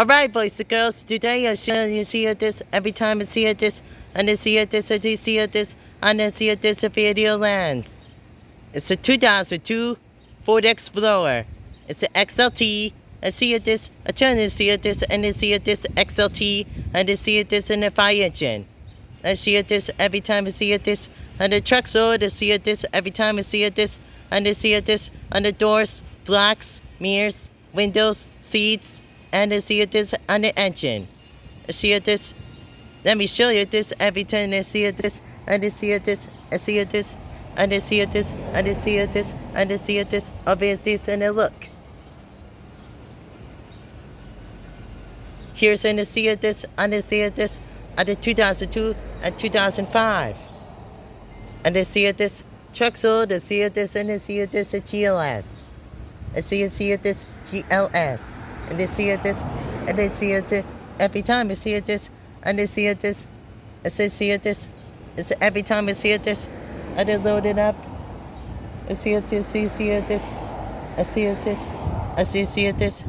Alright, boys and girls, today I show you see this every time I see this, and I see this, I do see this, and I see this video lands. It's a 2002 Ford Explorer. It's an XLT. I see this, I turn to see this, and I see this XLT, and I see this in the fire engine. I see this every time I see this, and the truck's road, I see this every time I see this, and I see this on the doors, blocks, mirrors, windows, seats, and I see this on the engine. I see this. Let me show you this every time I see this, and I see this, I see this, and I see this, and I see this, and I see this, over this, and I look. Here's and I see this, and I see this, and the 2002 and 2005. And I see this truck's old, I see this, and I see this at GLS. I see this GLS. And I see this, and I see it every time I see this, and I see this, I see this, it's every time I see this, and I load it up. I see this, see this, I see this, I see this,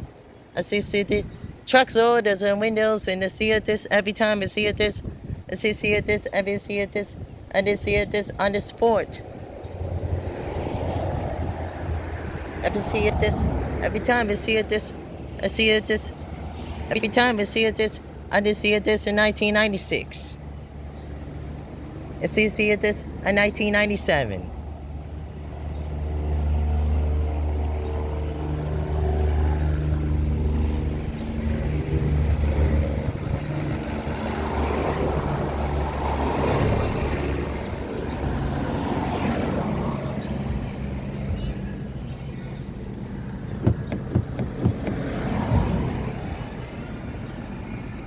I see this. Trucks load, there's windows, and I see this every time I see this, I see this, every see this, and I see this on the sport. I see this every time I see this. I see this every time I see this. I just see this in 1996. I see this in 1997.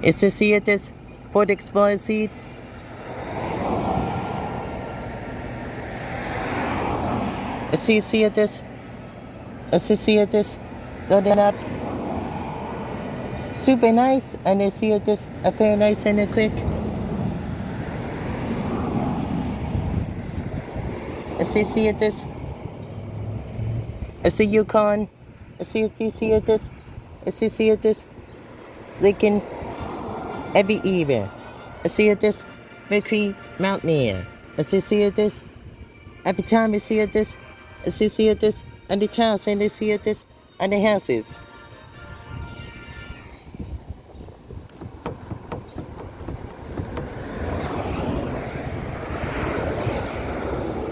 It's to see this Ford Explorer seats. I see this. I see this. Load it up. Super nice, and I see this very nice and quick. I see this. I see Yukon. I see this. I see this. Lincoln. Every evening, I see this Mercury Mountaineer. I see this every time I see this. I see this and the towns, and I see this and the houses.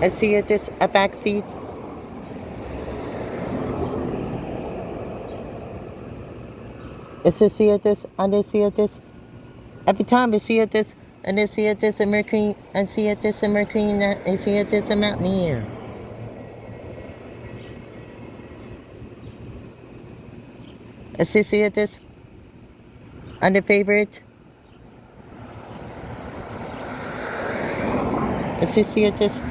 I see this back seats. I see this and I see this. Every time I see this, and I see this a Mercury, and see this a Mercury, and I see this a Mountaineer. I see this on the favorite. I see this.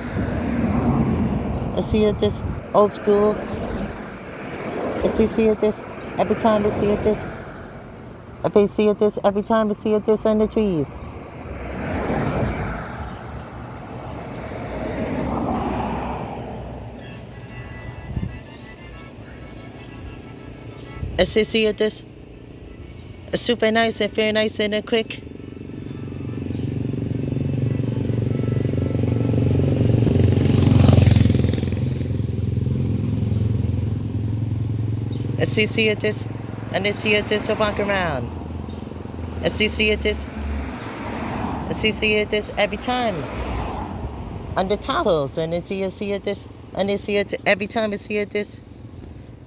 I see this old school. I see this every time I see this. I see this every time I see this on the trees. I see this super nice and very nice and quick. I see this, and I see this I walk around. I see this. I see this every time on the Tahoes, and I see this, and I see it every time I see this.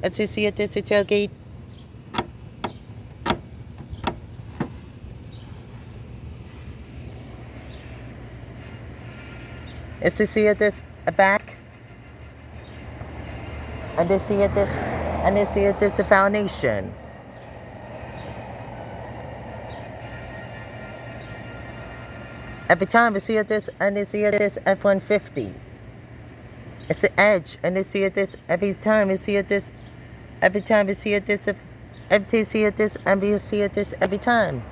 I see this at tailgate. I see this back, and I see this, and I see this a foundation. Every time I see this, and I see this F-150. It's the edge, and I see this every time I see this. Every time I see this, every time I see this, and I see this every time.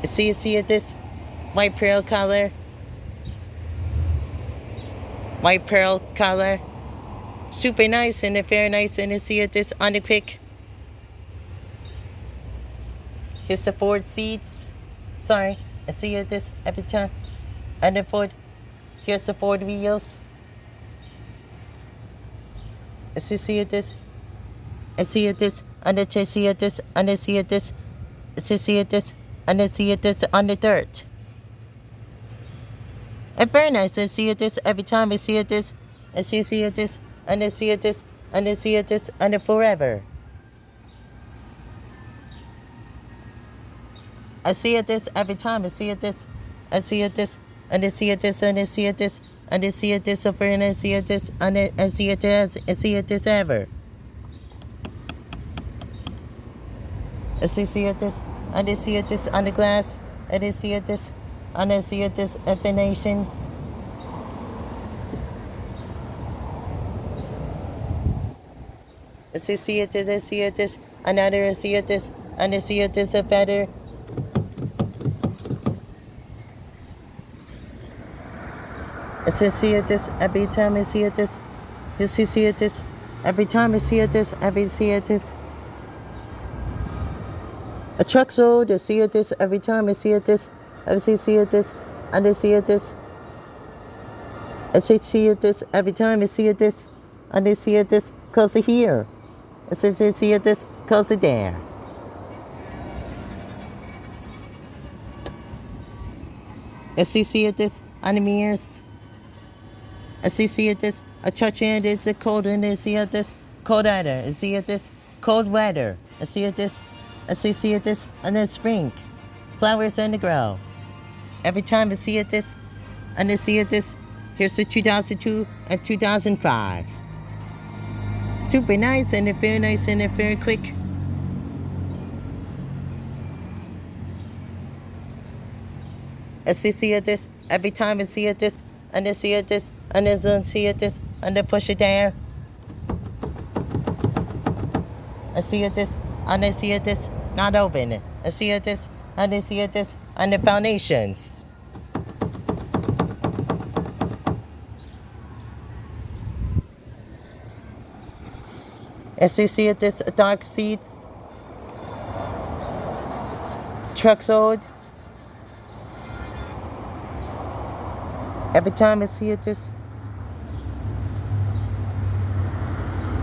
I see this white pearl color. White pearl color. Super nice and very nice and see it this on the quick. Here's the Ford seats. Sorry, I see it this every time. And the Ford. Here's the Ford wheels. I see it this. I see it this. And I see it this. And I see it this. I see it this. And I see it this on the dirt. And very nice. I see it this every time I see it this. I see it this. And I see it this. And I see it this. And forever. I see it this every time I see it this. I see it this. And I see it this. And I see it this. And I see it this over and I see it this. And I see it this. I see it this ever. I see it this. And I see it this on the glass. And I see it this. And I see it this affinations. I see it this. I see it this. Another I see it this. And I see it this a better. I see it this every time I see it this. You see it this every time I see it this. Every see it this. A truck sold. I see it this every time I see it this. I see it this. And I see it this. I see it this every time I see it this. And I see it this cause of here. I see it this cause of there. I see it this on the mirrors. I see it this. I touch it is cold and I see it this cold weather. I see it this cold weather. I see it this. I see it this and then spring. Flowers in the grow. Every time I see it this and I see it this. Here's the 2002 and 2005. Super nice and very nice and very quick. I see it this every time I see it this and I see it this and I see it this and I push it down. I see it this and I see it this not open. I see it this and I see it this and the foundations. I see it this dark seats. Trucks old. Every time I see it this.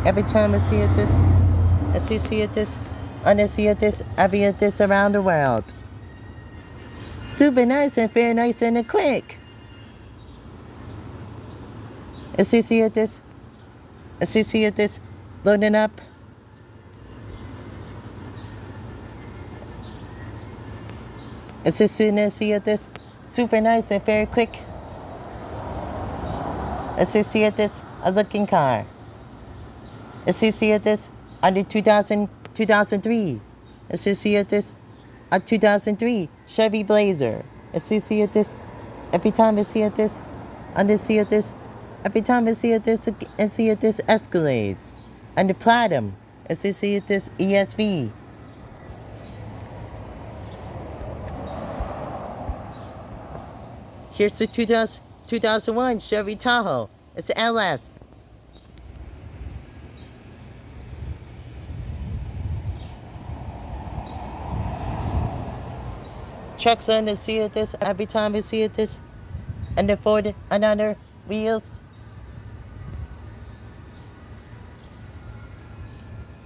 Every time I see it this. I see it this. And I see it this. I be at this around the world. Super nice and very nice and quick. I see it this. I see it this. Loading up. I see it this. Super nice and very quick. I see it this. A looking car. I see it this. On the 2003. I see it this. A 2003 Chevy Blazer. I see it this. Every time I see it this. And I see it this. Every time I see it this and see it this Escalades. And the Platinum. I see it this ESV. Here's the 2001 Chevy Tahoe. It's the LS. Trucks on to see it this every time I see it this. And the Ford another wheels.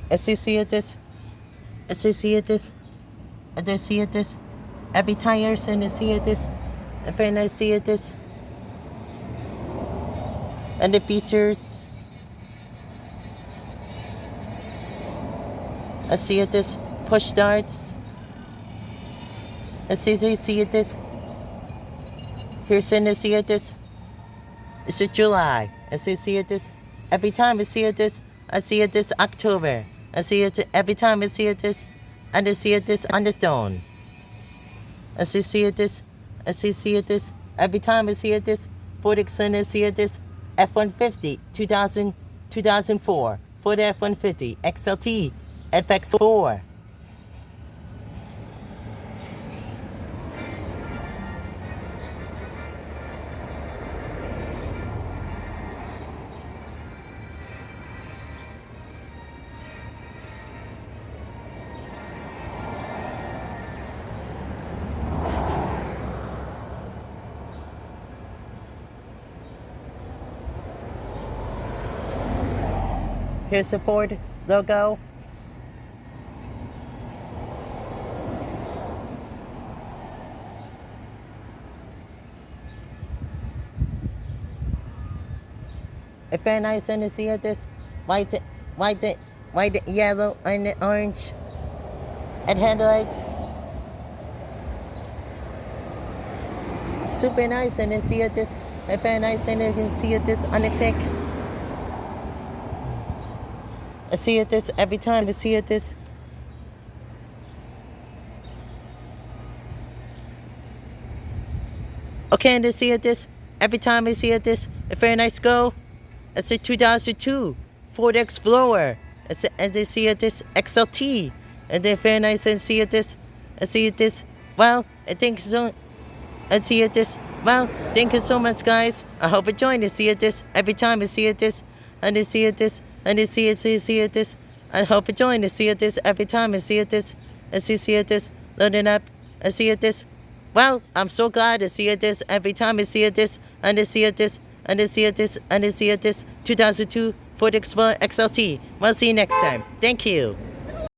I see it this. I see it this. And I see it this. Every tires and I see it this. And then I see it this. And the features. I see it this. Push starts. I see it this. Here's and I see it this. It's a July. I see it this. Every time I see it this. I see it this October. I see it every time I see it this. And I see it this on the stone. I see it this. I see it this. Every time I see it this. Ford Exxon I see it this. F-150 2004. Ford F-150 XLT FX4. Here's the Ford logo. It's very nice and to see it this white, white, white, yellow, and orange, and headlights. Super nice and to see it this. It's very nice and you can see it this on the pic. I see it this every time I see it this. Okay, and to see it this every time I see it this. It's very nice go. It's a 2002 Ford Explorer. And they see it this XLT. And they're very nice and see it this. I see it this. Well, I think so. I see it this. Well, thank you so much, guys. I hope you join to see it this every time I see it this. And I see it this. And I see it this. I hope you join to see it this every time I see it this. I see it this. Loading up. I see it this. Well, I'm so glad to see it this every time I see it this. And I see it this. And I see it this. And I see it this. 2002 Ford Explorer XLT. Well, see you next time. Thank you.